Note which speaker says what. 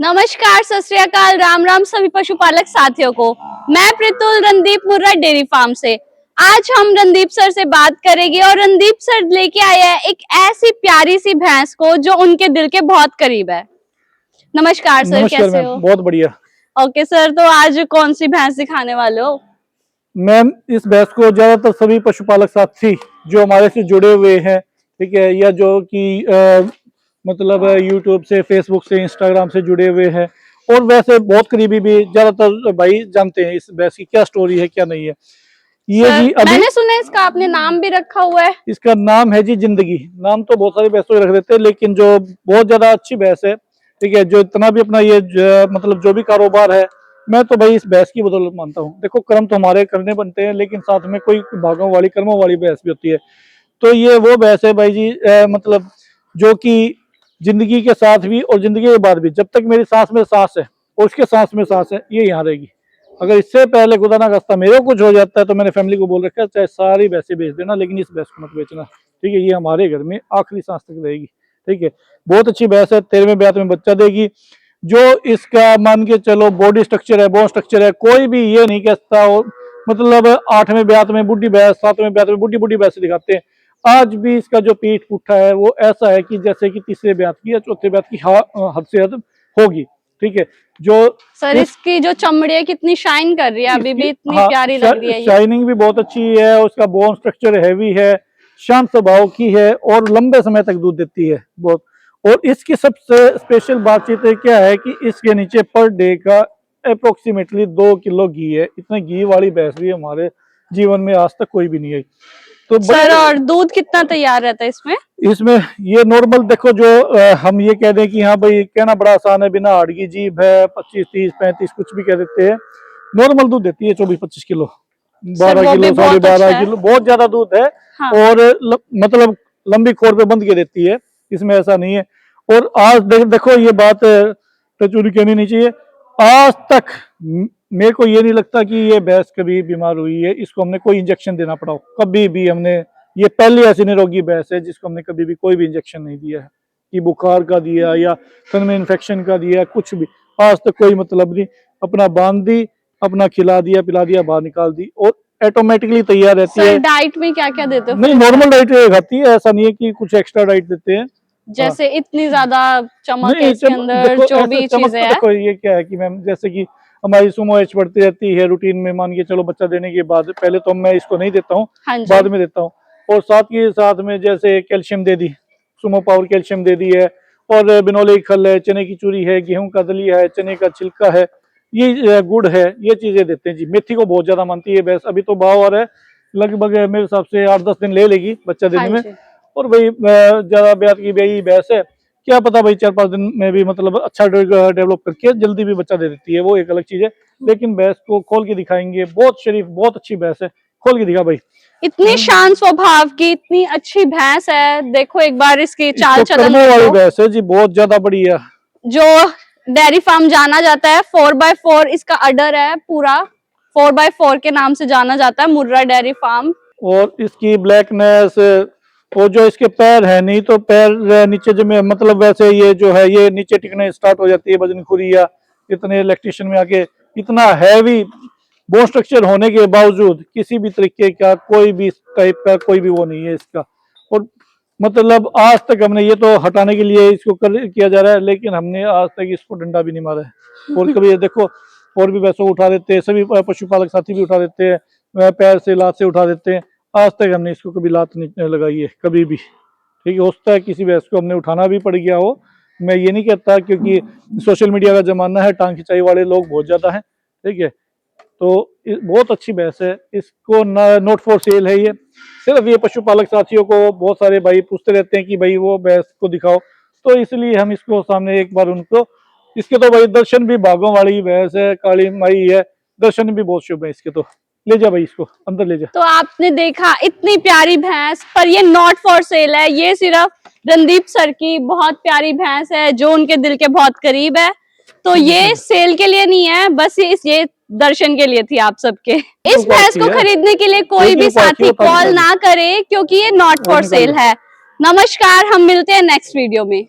Speaker 1: नमस्कार, सत श्री अकाल, राम राम सभी पशुपालक साथियों को। मैं प्रितुल रणदीप मुर्रा डेयरी फार्म से। आज हम रणदीप सर से बात करेंगे और रणदीप सर लेके आए हैं एक ऐसी प्यारी सी भैंस को जो उनके दिल के बहुत करीब है। नमस्कार सर, कैसे हो?
Speaker 2: बहुत बढ़िया।
Speaker 1: ओके सर, तो आज कौन सी भैंस दिखाने वाले हो?
Speaker 2: मैम, इस भैंस को ज्यादातर सभी पशुपालक साथी जो हमारे से जुड़े हुए हैं, ठीक है, या जो कि मतलब यूट्यूब से, फेसबुक से, इंस्टाग्राम से जुड़े हुए हैं और वैसे बहुत करीबी भी ज्यादातर भाई जानते हैं इस भैंस की क्या स्टोरी है, क्या नहीं है। ये
Speaker 1: सर,
Speaker 2: जी अभी
Speaker 1: मैंने सुना है इसका आपने नाम भी रखा हुआ है।
Speaker 2: इसका नाम है जी जिंदगी। नाम तो बहुत सारी भैंसों के रख देते हैं, लेकिन जो बहुत ज्यादा अच्छी भैंस है, ठीक है, जो इतना भी अपना ये मतलब जो भी कारोबार है, मैं तो भाई इस भैंस की बदौलत मानता हूँ। देखो, कर्म तो हमारे करने बनते हैं, लेकिन साथ में कोई भागों वाली, कर्मों वाली भैंस भी होती है। तो ये वो भैंस है भाई जी, मतलब जो कि जिंदगी के साथ भी और जिंदगी के बाद भी, जब तक मेरी सांस में सांस है और उसके सांस में सांस है, ये यहाँ रहेगी। अगर इससे पहले खुदा ना खास्ता मेरे को कुछ हो जाता है तो मैंने फैमिली को बोल रखा है, चाहे सारी भैंसें बेच देना, लेकिन इस भैंस को मत बेचना, ठीक है। ये हमारे घर में आखिरी सांस तक रहेगी, ठीक है। बहुत अच्छी भैंस है, 13वें ब्यात में बच्चा देगी। जो इसका मान के चलो बॉडी स्ट्रक्चर है, बोन स्ट्रक्चर है, कोई भी ये नहीं कहता। और मतलब 8वें ब्यात में बुढ़ी भैंस, 7वें ब्यात में बुढ़ी बुढ़ी भैंस दिखाते हैं। आज भी इसका जो पीठ पुट्ठा है वो ऐसा है कि जैसे कि तीसरे ब्यात की या चौथे ब्यात की हद से हद होगी, ठीक है। जो
Speaker 1: सर इसकी जो चमड़ी है कितनी शाइन कर रही है, अभी भी इतनी प्यारी लग रही है।
Speaker 2: शाइनिंग भी बहुत अच्छी है, उसका बोन स्ट्रक्चर हैवी है, शांत स्वभाव की है और लंबे समय तक दूध देती है बहुत। और इसकी सबसे स्पेशल बातचीत क्या है कि इसके नीचे पर डे का अप्रोक्सीमेटली 2 किलो घी है। इतने घी वाली भैंस भी हमारे जीवन में आज तक कोई भी नहीं आई। तो
Speaker 1: सर, और दूध कितना तैयार रहता है इसमें?
Speaker 2: ये नॉर्मल देखो, जो हम ये कह दें कि हाँ भाई कहना बड़ा आसान है, बिना हाड़ की जीभ है, 25, 30, 35 कुछ भी कह देते हैं। नॉर्मल दूध देती है 24-25 किलो, 12 किलो, 12.5 किलो, बहुत ज्यादा दूध है। हाँ। और मतलब लंबी खोर पे बंद के देती है, इसमें ऐसा नहीं है। और आज देखो ये बात चोरी कहनी नहीं चाहिए, आज तक मेरे को ये नहीं लगता कि ये भैंस कभी बीमार हुई है, इसको हमने कोई इंजेक्शन देना पड़ा हो कभी भी। हमने ये पहली ऐसी निरोगी भैंस है जिसको हमने कभी भी कोई भी इंजेक्शन नहीं दिया है कि बुखार का दिया या तन में इन्फेक्शन का दिया, कुछ भी आज तक कोई मतलब नहीं। अपना बांध दी, अपना खिला दिया, पिला दिया, बाहर निकाल दी और ऑटोमेटिकली तैयार रहती है।
Speaker 1: डाइट में क्या क्या देते हो?
Speaker 2: नहीं, नॉर्मल डाइट खाती है, ऐसा नहीं है कि कुछ एक्स्ट्रा डाइट देते हैं।
Speaker 1: जैसे इतनी ज्यादा चमक है इसके अंदर, जो भी चीजें हैं।
Speaker 2: देखो ये क्या है कि मैम, जैसे कि हमारी सुमो एच बढ़ती रहती है रूटीन में, मान के चलो बच्चा देने के बाद, पहले तो मैं इसको नहीं देता हूँ, बाद में देता हूँ। और साथ के साथ में जैसे कैल्शियम दे दी, सुमो पावर कैल्शियम दे दी है, और बिनोले की खल है, चने की चूरी है, गेहूं का दलिया है, चने का छिलका है, ये गुड़ है, ये चीजें देते हैं जी। मेथी को बहुत ज्यादा मानती है भैंस। अभी तो भाव आ रहा है, लगभग मेरे हिसाब से 8-10 दिन ले लेगी बच्चा देने में। और भाई ज्यादा ब्यात की यही भैंस है, क्या पता भाई 4-5 दिन में भी मतलब अच्छा डेवलप करके जल्दी भी बच्चा दे देती है, वो एक अलग चीज है। लेकिन भैंस को खोल के दिखाएंगे, बहुत शरीफ, बहुत अच्छी भैंस है। खोल के दिखा भाई।
Speaker 1: इतनी शांत स्वभाव की, इतनी अच्छी भैंस है। देखो एक बार इसकी चाल चलन
Speaker 2: वाली भैंस है जी, बहुत ज्यादा बढ़िया।
Speaker 1: जो डेयरी फार्म जाना जाता है, 4x4 इसका अडर है, पूरा 4x4 के नाम से जाना जाता है मुर्रा डेयरी फार्म।
Speaker 2: और इसकी ब्लैकनेस, और जो इसके पैर है, नहीं तो पैर नीचे जो मतलब वैसे ये जो है ये नीचे टिकने स्टार्ट हो जाती है वजनखुरी, या इतने इलेक्ट्रिशियन में आके। इतना हैवी बोन स्ट्रक्चर होने के बावजूद किसी भी तरीके का कोई भी टाइप का कोई भी वो नहीं है इसका। और मतलब आज तक हमने ये तो हटाने के लिए इसको किया जा रहा है, लेकिन हमने आज तक इसको डंडा भी नहीं मारा है। और कभी देखो, और भी वैसे उठा देते हैं, सभी पशुपालक साथी भी उठा देते हैं, पैर से, लात से उठा देते हैं। आज तक हमने इसको कभी लात नहीं लगाई है, कभी भी, ठीक है। हो सकता है किसी भैंस को हमने उठाना भी पड़ गया हो, मैं ये नहीं कहता, क्योंकि सोशल मीडिया का जमाना है, टांग खिंचाई वाले लोग बहुत ज्यादा हैं, ठीक है। तो बहुत अच्छी भैंस है, इसको नॉट फॉर सेल है। ये सिर्फ ये पशुपालक साथियों को बहुत सारे भाई पूछते रहते हैं कि भाई वो भैंस को दिखाओ, तो इसलिए हम इसको सामने एक बार उनको, इसके तो भाई दर्शन भी भागों वाली भैंस है, काली माई है, दर्शन भी बहुत शुभ है इसके। तो ले जा भाई, इसको अंदर ले जा।
Speaker 1: तो आपने देखा इतनी प्यारी भैंस, पर ये नॉट फॉर सेल है। ये सिर्फ रणदीप सर की बहुत प्यारी भैंस है जो उनके दिल के बहुत करीब है। तो ये सेल के लिए नहीं है, बस ये दर्शन के लिए थी आप सबके। इस भैंस को खरीदने के लिए कोई भी साथी कॉल ना करे, क्योंकि ये नॉट फॉर सेल है। नमस्कार, हम मिलते हैं नेक्स्ट वीडियो में।